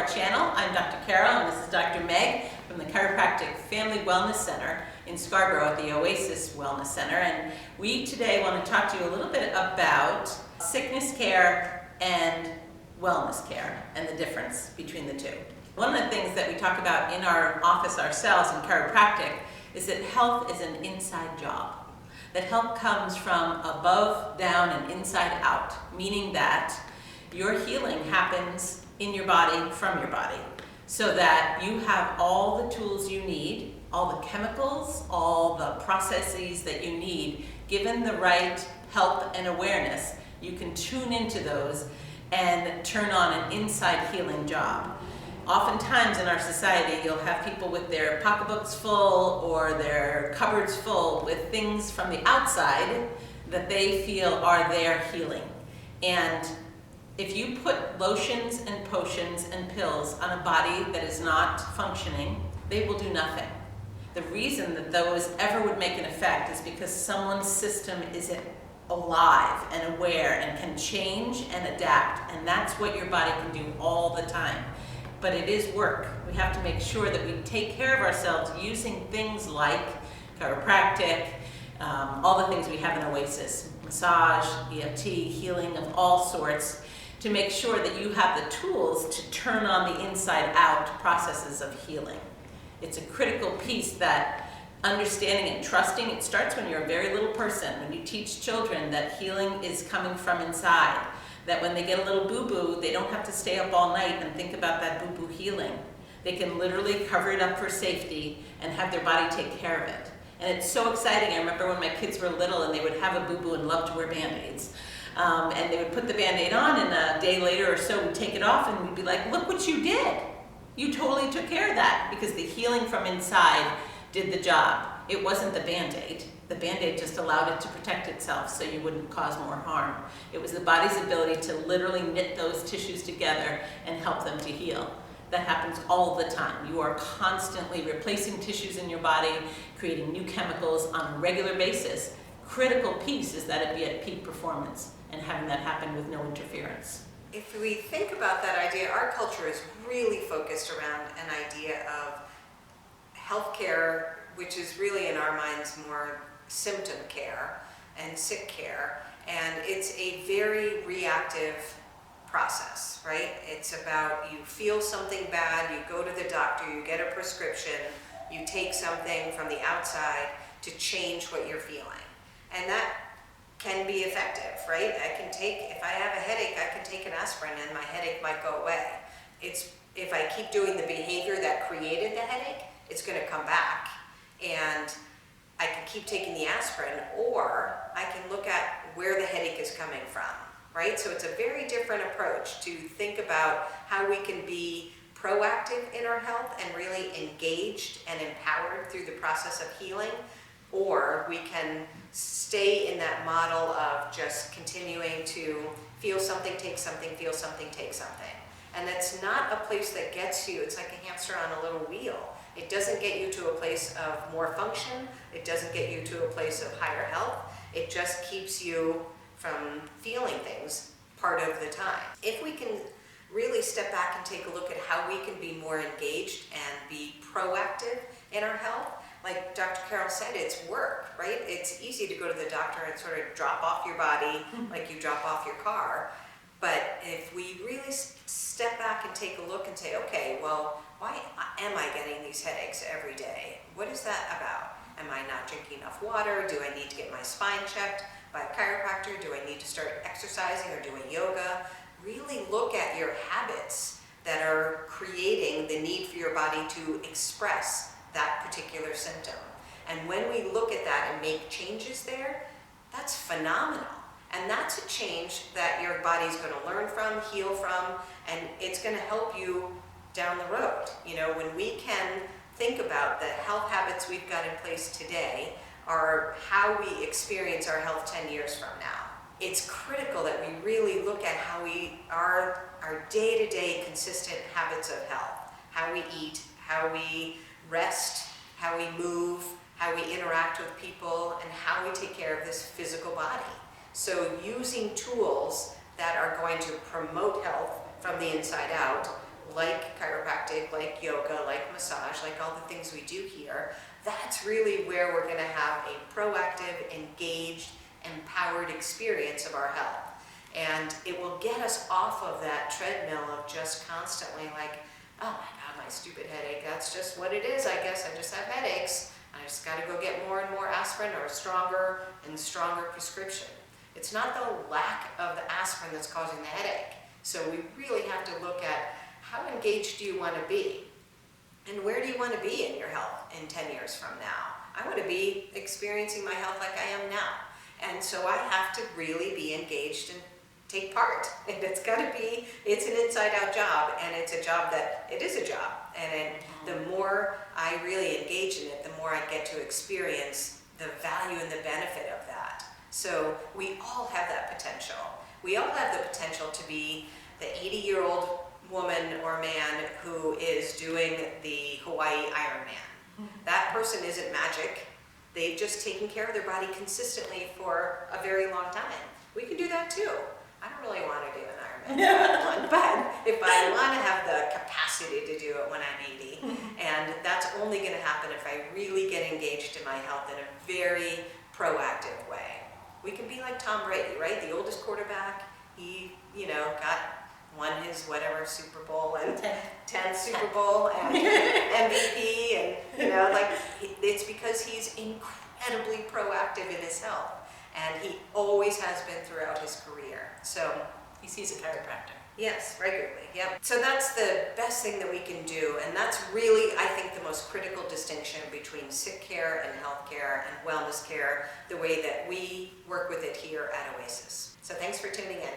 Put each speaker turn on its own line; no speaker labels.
our channel. I'm Dr. Carroll and this is Dr. Meg from the Chiropractic Family Wellness Center in Scarborough at the Oasis Wellness Center. And we today want to talk to you a little bit about sickness care and wellness care and the difference between the two. One of the things that we talk about in our office ourselves in chiropractic is that health is an inside job. That health comes from above, down, and inside out, meaning that your healing happens in your body, from your body, so that you have all the tools you need, all the chemicals, all the processes that you need. Given the right help and awareness, you can tune into those and turn on an inside healing job. Oftentimes in our society, you'll have people with their pocketbooks full or their cupboards full with things from the outside that they feel are their healing. And if you put lotions and potions and pills on a body that is not functioning, they will do nothing. The reason that those ever would make an effect is because someone's system is alive and aware and can change and adapt, and that's what your body can do all the time. But it is work. We have to make sure that we take care of ourselves using things like chiropractic, all the things we have in Oasis, massage, EFT, healing of all sorts, to make sure that you have the tools to turn on the inside out processes of healing. It's a critical piece that understanding and trusting, it starts when you're a very little person, when you teach children that healing is coming from inside. That when they get a little boo-boo, they don't have to stay up all night and think about that boo-boo healing. They can literally cover it up for safety and have their body take care of it. And it's so exciting. I remember when my kids were little and they would have a boo-boo and love to wear Band-Aids. And they would put the Band-Aid on, and a day later or so we'd take it off and we'd be like, look what you did. You totally took care of that, because the healing from inside did the job. It wasn't the Band-Aid. The Band-Aid just allowed it to protect itself so you wouldn't cause more harm. It was the body's ability to literally knit those tissues together and help them to heal. That happens all the time. You are constantly replacing tissues in your body, creating new chemicals on a regular basis. Critical piece is that it be at peak performance and having that happen with no interference.
If we think about that idea, our culture is really focused around an idea of healthcare, which is really in our minds more symptom care and sick care, and it's a very reactive process, right? It's about, you feel something bad, you go to the doctor, you get a prescription, you take something from the outside to change what you're feeling. And that can be effective, right? If I have a headache, I can take an aspirin and my headache might go away. If I keep doing the behavior that created the headache, it's going to come back. And I can keep taking the aspirin, or I can look at where the headache is coming from, right? So it's a very different approach to think about how we can be proactive in our health and really engaged and empowered through the process of healing, or we can stay in that model of just continuing to feel something, take something, feel something, take something. And that's not a place that gets you, it's like a hamster on a little wheel. It doesn't get you to a place of more function. It doesn't get you to a place of higher health. It just keeps you from feeling things part of the time. If we can really step back and take a look at how we can be more engaged and be proactive in our health, like Dr. Carroll said, it's work, right? It's easy to go to the doctor and sort of drop off your body like you drop off your car. But if we really step back and take a look and say, okay, well, why am I getting these headaches every day? What is that about? Am I not drinking enough water? Do I need to get my spine checked by a chiropractor? Do I need to start exercising or doing yoga? Really look at your habits that are creating the need for your body to express that particular symptom. And when we look at that and make changes there, that's phenomenal. And that's a change that your body's going to learn from, heal from, and it's going to help you down the road. You know, when we can think about the health habits we've got in place today are how we experience our health 10 years from now. It's critical that we really look at how our day-to-day consistent habits of health, how we eat, how we rest, how we move, how we interact with people, and how we take care of this physical body. So using tools that are going to promote health from the inside out, like chiropractic, like yoga, like massage, like all the things we do here, that's really where we're going to have a proactive, engaged, empowered experience of our health. And it will get us off of that treadmill of just constantly like, oh my God, my stupid headache, that's just what it is, I guess, I just have headaches. I just got to go get more and more aspirin or a stronger and stronger prescription. It's not the lack of the aspirin that's causing the headache. So we really have to look at how engaged do you want to be? And where do you want to be in your health in 10 years from now? I want to be experiencing my health like I am now. And so I have to really be engaged and take part. And it's an inside-out job, and it's a job that, it is a job. And the more I really engage in it, the more I get to experience the value and the benefit of that. So we all have that potential. We all have the potential to be the 80-year-old woman or man who is doing the Hawaii Ironman. That person isn't magic. They've just taken care of their body consistently for a very long time. We can do that too. I don't really want to do an Ironman, but if I want to have the capacity to do it when I'm 80, and that's only going to happen if I really get engaged in my health in a very proactive way. We can be like Tom Brady, right? The oldest quarterback. He, won his whatever Super Bowl and 10th Super Bowl and MVP, and it's because he's incredibly proactive in his health, and he always has been throughout his career. So
He sees a chiropractor.
yes, regularly. Yep. So that's the best thing that we can do, and that's really, I think, the most critical distinction between sick care and health care and wellness care, the way that we work with it here at Oasis. So thanks for tuning in.